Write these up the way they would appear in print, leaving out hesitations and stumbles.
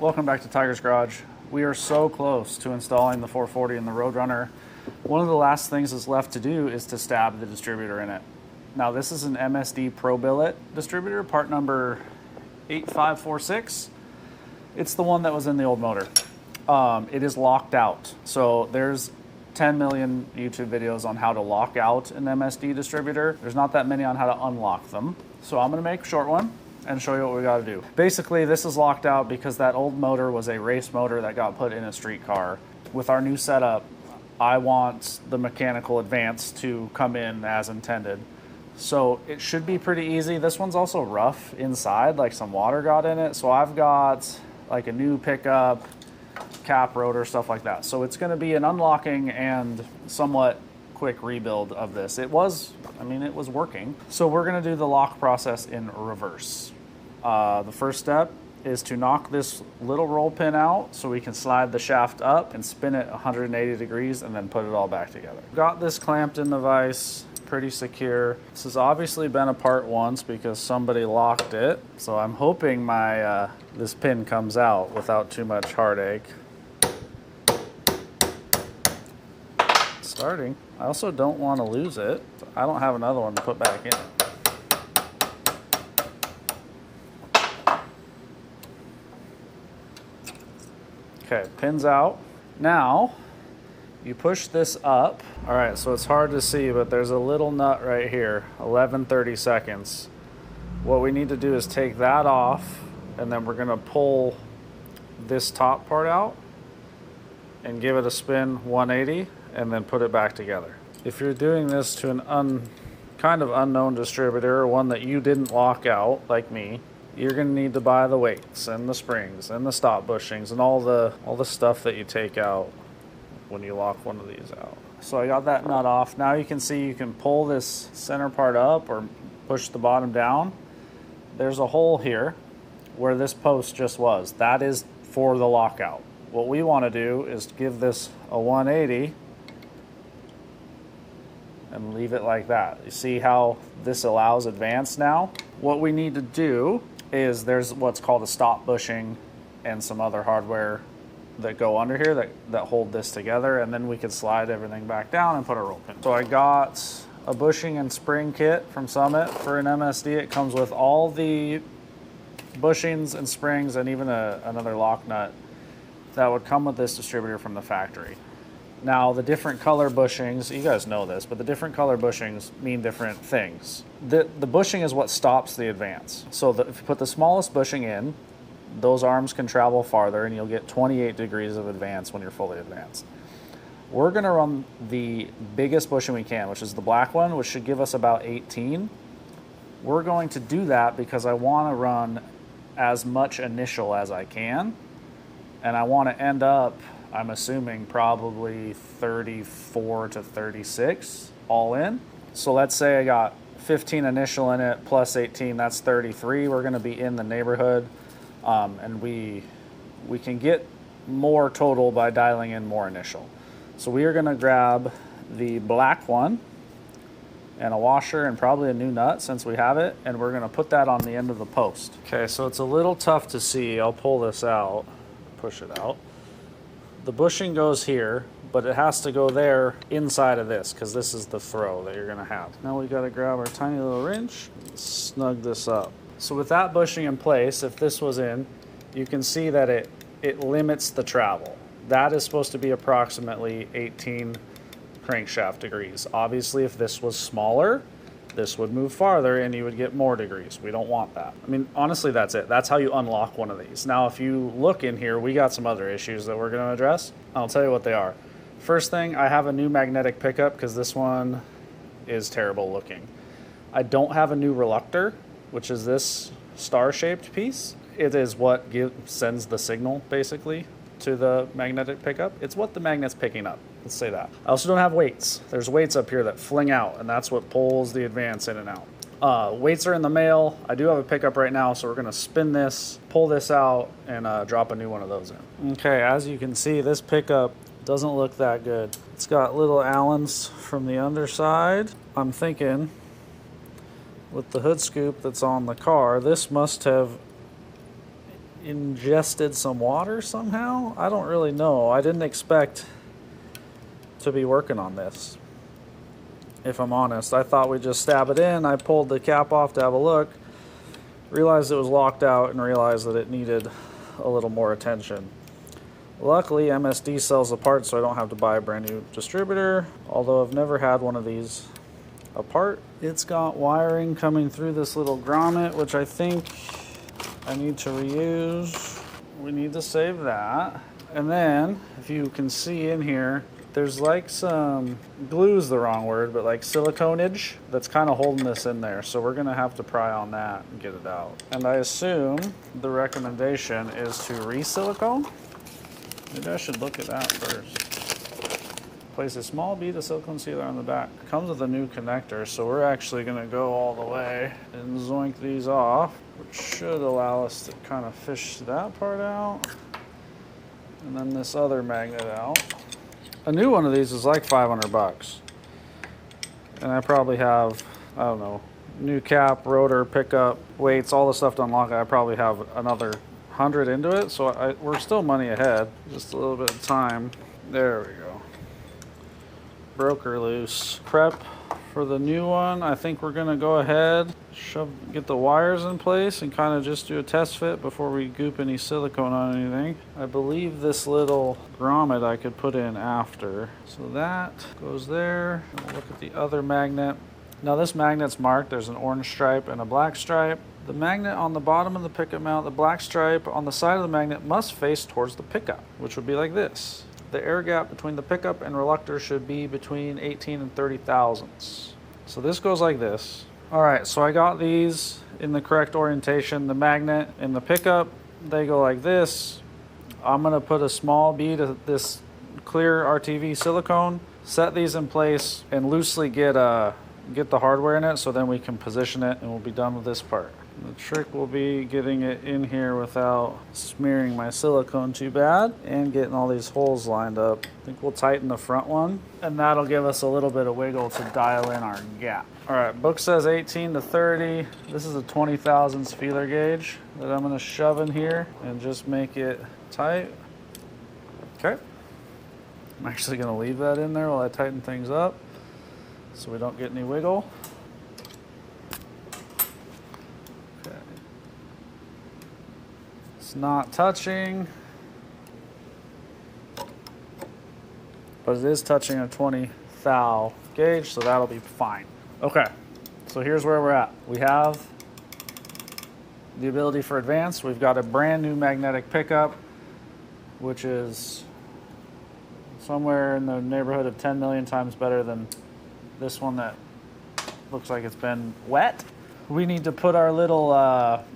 Welcome back to Tiger's Garage. We are so close to installing the 440 in the Roadrunner. One of the last things that's left to do is to stab the distributor in it. Now this is an MSD Pro Billet Distributor, part number 8546. It's the one that was in the old motor. It is locked out. So there's 10 million YouTube videos on how to lock out an MSD distributor. There's not that many on how to unlock them. So I'm gonna make a short one and show you what we got to do. Basically, this is locked out because that old motor was a race motor that got put in a street car. With our new setup, I want the mechanical advance to come in as intended. So it should be pretty easy. This one's also rough inside, like some water got in it. So I've got like a new pickup, cap, rotor, stuff like that. So it's gonna be an unlocking and somewhat quick rebuild of this. It was working. So we're gonna do the lock process in reverse. The first step is to knock this little roll pin out so we can slide the shaft up and spin it 180 degrees and then put it all back together. Got this clamped in the vise, pretty secure. This has obviously been apart once because somebody locked it. So I'm hoping my this pin comes out without too much heartache. Starting. I also don't want to lose it. I don't have another one to put back in. Okay, pin's out. Now, you push this up. All right, so it's hard to see, but there's a little nut right here, 11/32. What we need to do is take that off, and then we're gonna pull this top part out and give it a spin 180, and then put it back together. If you're doing this to an kind of unknown distributor, or one that you didn't lock out, like me, you're gonna need to buy the weights and the springs and the stop bushings and all the stuff that you take out when you lock one of these out. So I got that nut off. Now you can see you can pull this center part up or push the bottom down. There's a hole here where this post just was. That is for the lockout. What we wanna do is give this a 180 and leave it like that. You see how this allows advance now? What we need to do is there's what's called a stop bushing and some other hardware that go under here that hold this together, and then we can slide everything back down and put a roll pin. So I got a bushing and spring kit from Summit for an MSD. It comes with all the bushings and springs and even another lock nut that would come with this distributor from the factory. Now, the different color bushings, you guys know this, but the different color bushings mean different things. The bushing is what stops the advance. So if you put the smallest bushing in, those arms can travel farther and you'll get 28 degrees of advance when you're fully advanced. We're gonna run the biggest bushing we can, which is the black one, which should give us about 18. We're going to do that because I wanna run as much initial as I can, and I wanna end up, I'm assuming probably 34 to 36 all in. So let's say I got 15 initial in it plus 18, that's 33. We're gonna be in the neighborhood, and we can get more total by dialing in more initial. So we are gonna grab the black one and a washer and probably a new nut since we have it, and we're gonna put that on the end of the post. Okay, so it's a little tough to see. I'll pull this out, push it out. The bushing goes here, but it has to go there inside of this because this is the throw that you're gonna have. Now we gotta grab our tiny little wrench and snug this up. So with that bushing in place, if this was in, you can see that it limits the travel. That is supposed to be approximately 18 crankshaft degrees. Obviously, if this was smaller, this would move farther and you would get more degrees. We don't want that. I mean, honestly, that's it. That's how you unlock one of these. Now, if you look in here, we got some other issues that we're gonna address. I'll tell you what they are. First thing, I have a new magnetic pickup because this one is terrible looking. I don't have a new reluctor, which is this star-shaped piece. It is what sends the signal, basically, to the magnetic pickup. It's what the magnet's picking up. Let's say that. I also don't have weights. There's weights up here that fling out, and that's what pulls the advance in and out. Weights are in the mail. I do have a pickup right now, so we're gonna spin this, pull this out, and drop a new one of those in. Okay, as you can see, this pickup doesn't look that good. It's got little Allens from the underside. I'm thinking with the hood scoop that's on the car, this must have ingested some water somehow. I don't really know. I didn't expect to be working on this, if I'm honest. I thought we'd just stab it in. I pulled the cap off to have a look, realized it was locked out, and realized that it needed a little more attention. Luckily, MSD sells the parts, so I don't have to buy a brand new distributor, although I've never had one of these apart. It's got wiring coming through this little grommet, which I think I need to reuse. We need to save that. And then, if you can see in here, there's like some, glue's the wrong word, but like siliconage that's kind of holding this in there. So we're gonna have to pry on that and get it out. And I assume the recommendation is to re-silicone. Maybe I should look at that first. Place a small bead of silicone sealer on the back. Comes with a new connector, so we're actually gonna go all the way and zoink these off, which should allow us to kind of fish that part out. And then this other magnet out. A new one of these is like 500 bucks. And I probably have, I don't know, new cap, rotor, pickup, weights, all the stuff to unlock it. I probably have another 100 into it, so we're still money ahead. Just a little bit of time. There we go. Broke her loose. Prep for the new one. I think we're gonna go ahead, get the wires in place and kind of just do a test fit before we goop any silicone on anything. I believe this little grommet I could put in after. So that goes there. We'll look at the other magnet. Now this magnet's marked. There's an orange stripe and a black stripe. The magnet on the bottom of the pickup mount, the black stripe on the side of the magnet must face towards the pickup, which would be like this. The air gap between the pickup and reluctor should be between 18 and 30 thousandths. So this goes like this. All right, so I got these in the correct orientation. The magnet and the pickup, they go like this. I'm gonna put a small bead of this clear RTV silicone, set these in place, and loosely get the hardware in it so then we can position it and we'll be done with this part. The trick will be getting it in here without smearing my silicone too bad and getting all these holes lined up. I think we'll tighten the front one and that'll give us a little bit of wiggle to dial in our gap. All right, book says 18 to 30. This is a 20 thousandths feeler gauge that I'm gonna shove in here and just make it tight. Okay. I'm actually gonna leave that in there while I tighten things up so we don't get any wiggle. Not touching, but it is touching a 20 thou gauge, so that'll be fine. Okay, so here's where we're at. We have the ability for advance. We've got a brand new magnetic pickup, which is somewhere in the neighborhood of 10 million times better than this one that looks like it's been wet. We need to put our little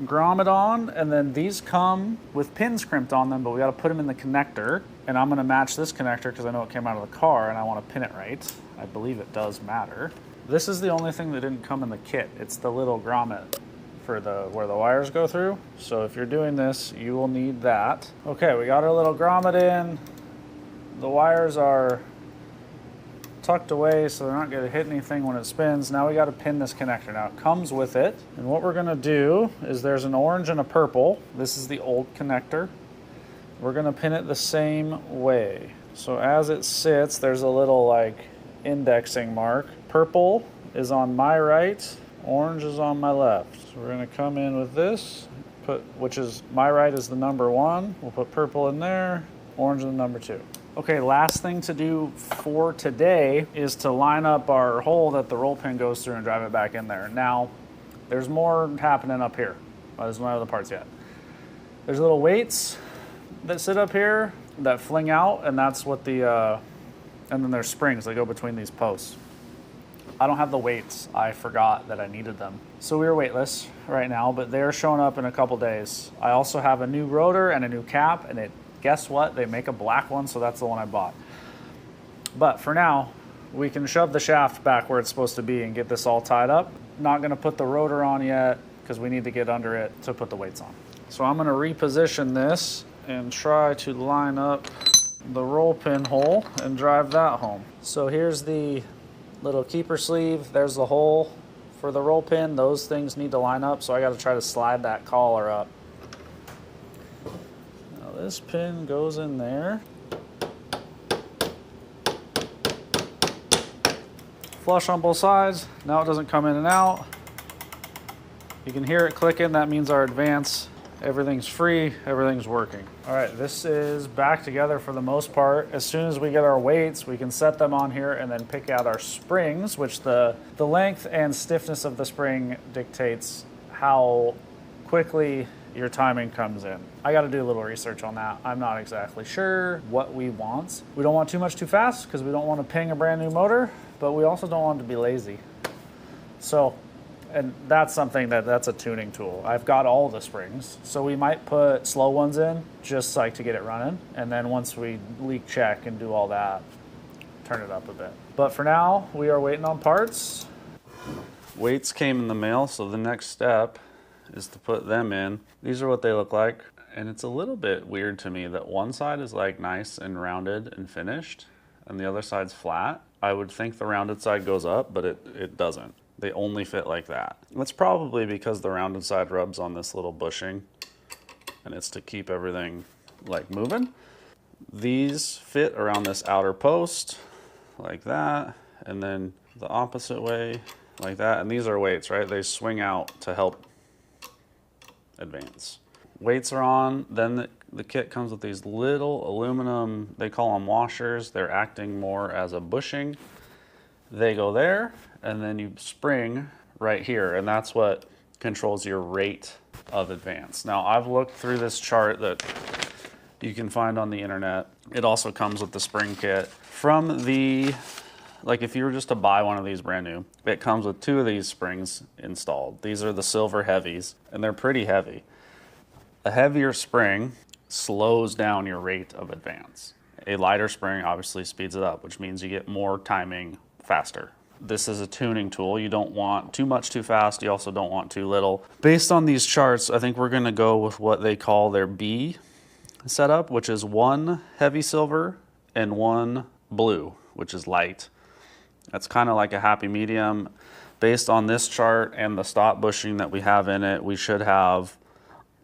grommet on, and then these come with pins crimped on them, but we got to put them in the connector. And I'm going to match this connector because I know it came out of the car and I want to pin it right. I believe it does matter. This is the only thing that didn't come in the kit. It's the little grommet for where the wires go through. So if you're doing this, you will need that. Okay, we got our little grommet in. The wires are tucked away so they're not going to hit anything when it spins. Now we got to pin this connector. Now it comes with it, and what we're going to do is there's an orange and a purple. This is the old connector. We're going to pin it the same way. So as it sits, there's a little like indexing mark. Purple is on my right, orange is on my left. So we're going to come in with this, which is my right is the number 1. We'll put purple in there, orange is the number 2. Okay, last thing to do for today is to line up our hole that the roll pin goes through and drive it back in there. Now, there's more happening up here. Well, there's no other parts yet. There's little weights that sit up here that fling out, and that's what and then there's springs that go between these posts. I don't have the weights. I forgot that I needed them. So we are weightless right now, but they're showing up in a couple days. I also have a new rotor and a new cap, and guess what? They make a black one, so that's the one I bought. But for now, we can shove the shaft back where it's supposed to be and get this all tied up. Not gonna put the rotor on yet because we need to get under it to put the weights on. So I'm gonna reposition this and try to line up the roll pin hole and drive that home. So here's the little keeper sleeve. There's the hole for the roll pin. Those things need to line up, so I gotta try to slide that collar up. this pin goes in there. Flush on both sides. Now it doesn't come in and out. You can hear it clicking. That means our advance, everything's free, everything's working. All right, this is back together for the most part. As soon as we get our weights, we can set them on here and then pick out our springs, which the length and stiffness of the spring dictates how quickly your timing comes in. I got to do a little research on that. I'm not exactly sure what we want. We don't want too much too fast because we don't want to ping a brand new motor, but we also don't want it to be lazy. So, and that's something that's a tuning tool. I've got all the springs, so we might put slow ones in just like to get it running, and then once we leak check and do all that, turn it up a bit. But for now, we are waiting on parts. Weights came in the mail, so the next step is to put them in. These are what they look like, and it's a little bit weird to me that one side is like nice and rounded and finished, and the other side's flat. I would think the rounded side goes up, but it doesn't. They only fit like that. That's probably because the rounded side rubs on this little bushing, and it's to keep everything like moving. These fit around this outer post like that, and then the opposite way like that. And these are weights, right? They swing out to help advance. Weights are on, then the kit comes with these little aluminum, they call them washers. They're acting more as a bushing. They go there, and then you spring right here, and that's what controls your rate of advance. Now, I've looked through this chart that you can find on the internet. It also comes with the spring kit. From the, like if you were just to buy one of these brand new, it comes with 2 of these springs installed. These are the silver heavies, and they're pretty heavy. A heavier spring slows down your rate of advance. A lighter spring obviously speeds it up, which means you get more timing faster. This is a tuning tool. You don't want too much too fast. You also don't want too little. Based on these charts, I think we're going to go with what they call their B setup, which is 1 heavy silver and 1 blue, which is light. That's kind of like a happy medium. Based on this chart and the stop bushing that we have in it, we should have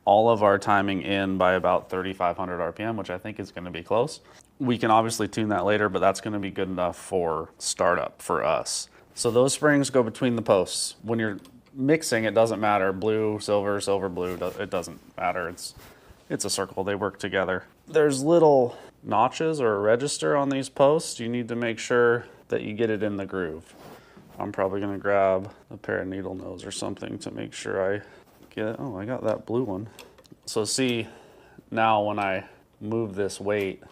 all of our timing in by about 3,500 RPM, which I think is going to be close. We can obviously tune that later, but that's going to be good enough for startup for us. So those springs go between the posts. When you're mixing, it doesn't matter. Blue, silver, silver, blue, it doesn't matter. It's a circle. They work together. There's little notches or a register on these posts. You need to make sure that you get it in the groove. I'm probably going to grab a pair of needle nose or something to make sure I get it. Oh, I got that blue one. So see, now when I move this weight,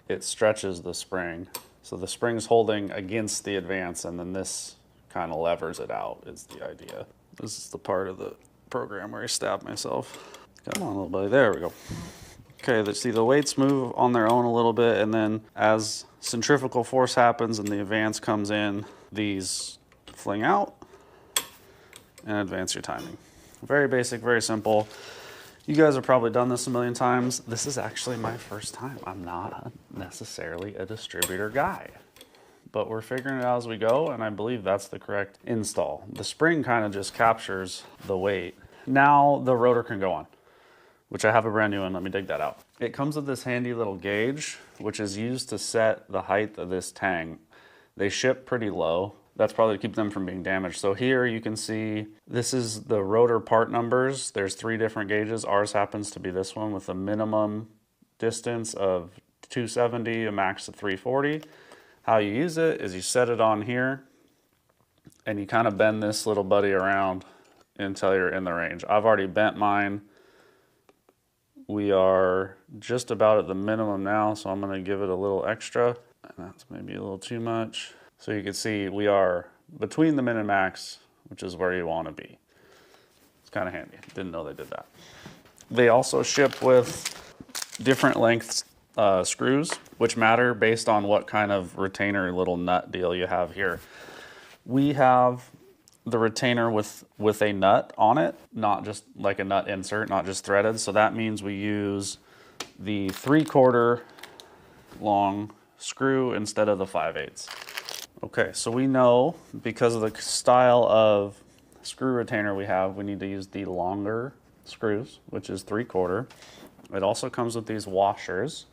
it stretches the spring. So the spring's holding against the advance, and then this kind of levers it out is the idea. This is the part of the program where I stabbed myself. Come on, little buddy. There we go. Okay, see the weights move on their own a little bit, and then as centrifugal force happens and the advance comes in, these fling out and advance your timing. Very basic, very simple. You guys have probably done this a million times. This is actually my first time. I'm not necessarily a distributor guy, but we're figuring it out as we go, and I believe that's the correct install. The spring kind of just captures the weight. Now the rotor can go on, which I have a brand new one. Let me dig that out. It comes with this handy little gauge, which is used to set the height of this tang. They ship pretty low. That's probably to keep them from being damaged. So here you can see, this is the rotor part numbers. There's 3 different gauges. Ours happens to be this one with a minimum distance of 270, a max of 340. How you use it is you set it on here and you kind of bend this little buddy around until you're in the range. I've already bent mine. We are just about at the minimum now, so I'm going to give it a little extra. And that's maybe a little too much. So you can see we are between the min and max, which is where you want to be. It's kind of handy. Didn't know they did that. They also ship with different lengths screws, which matter based on what kind of retainer little nut deal you have here. We have the retainer with a nut on it, not just like a nut insert, not just threaded. So that means we use the 3/4 long screw instead of the 5/8. Okay, so we know because of the style of screw retainer we have, we need to use the longer screws, which is 3/4. It also comes with these washers,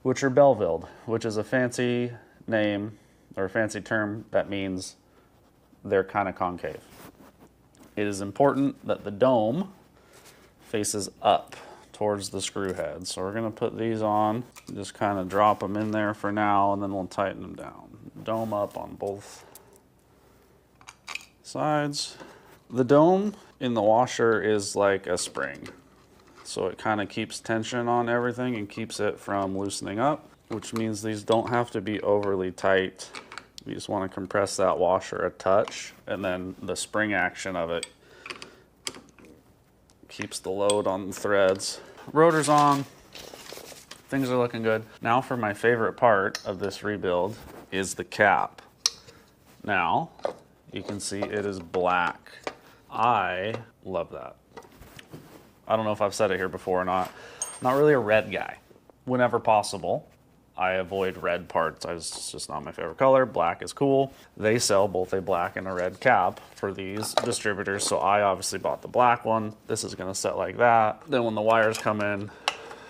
which are Bellevilled, which is a fancy name or a fancy term that means they're kind of concave. It is important that the dome faces up towards the screw head. So we're going to put these on, just kind of drop them in there for now, and then we'll tighten them down. Dome up on both sides. The dome in the washer is like a spring. So it kind of keeps tension on everything and keeps it from loosening up, which means these don't have to be overly tight. You just want to compress that washer a touch, and then the spring action of it keeps the load on the threads. Rotor's on. Things are looking good. Now for my favorite part of this rebuild is the cap. Now, you can see it is black. I love that. I don't know if I've said it here before or not. I'm not really a red guy. Whenever possible, I avoid red parts. It's just not my favorite color. Black is cool. They sell both a black and a red cap for these distributors, so I obviously bought the black one. This is gonna set like that. Then when the wires come in,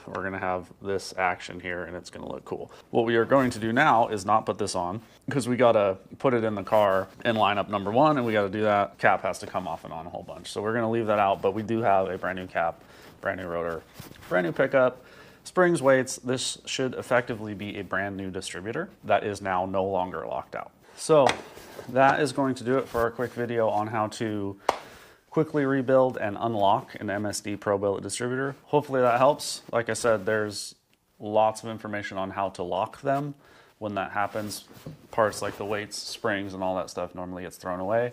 we're gonna have this action here and it's gonna look cool. What we are going to do now is not put this on because we gotta put it in the car in lineup number 1, and we gotta do that. Cap has to come off and on a whole bunch. So we're gonna leave that out, but we do have a brand new cap, brand new rotor, brand new pickup, springs, weights. This should effectively be a brand new distributor that is now no longer locked out. So that is going to do it for our quick video on how to quickly rebuild and unlock an MSD Pro Billet Distributor. Hopefully that helps. Like I said, there's lots of information on how to lock them when that happens. Parts like the weights, springs, and all that stuff normally gets thrown away.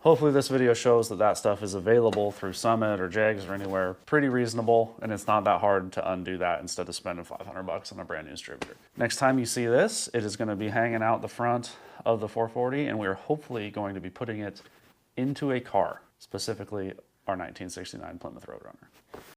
Hopefully this video shows that that stuff is available through Summit or Jags or anywhere. Pretty reasonable, and it's not that hard to undo that instead of spending 500 bucks on a brand new distributor. Next time you see this, it is going to be hanging out the front of the 440, and we're hopefully going to be putting it into a car, specifically our 1969 Plymouth Roadrunner.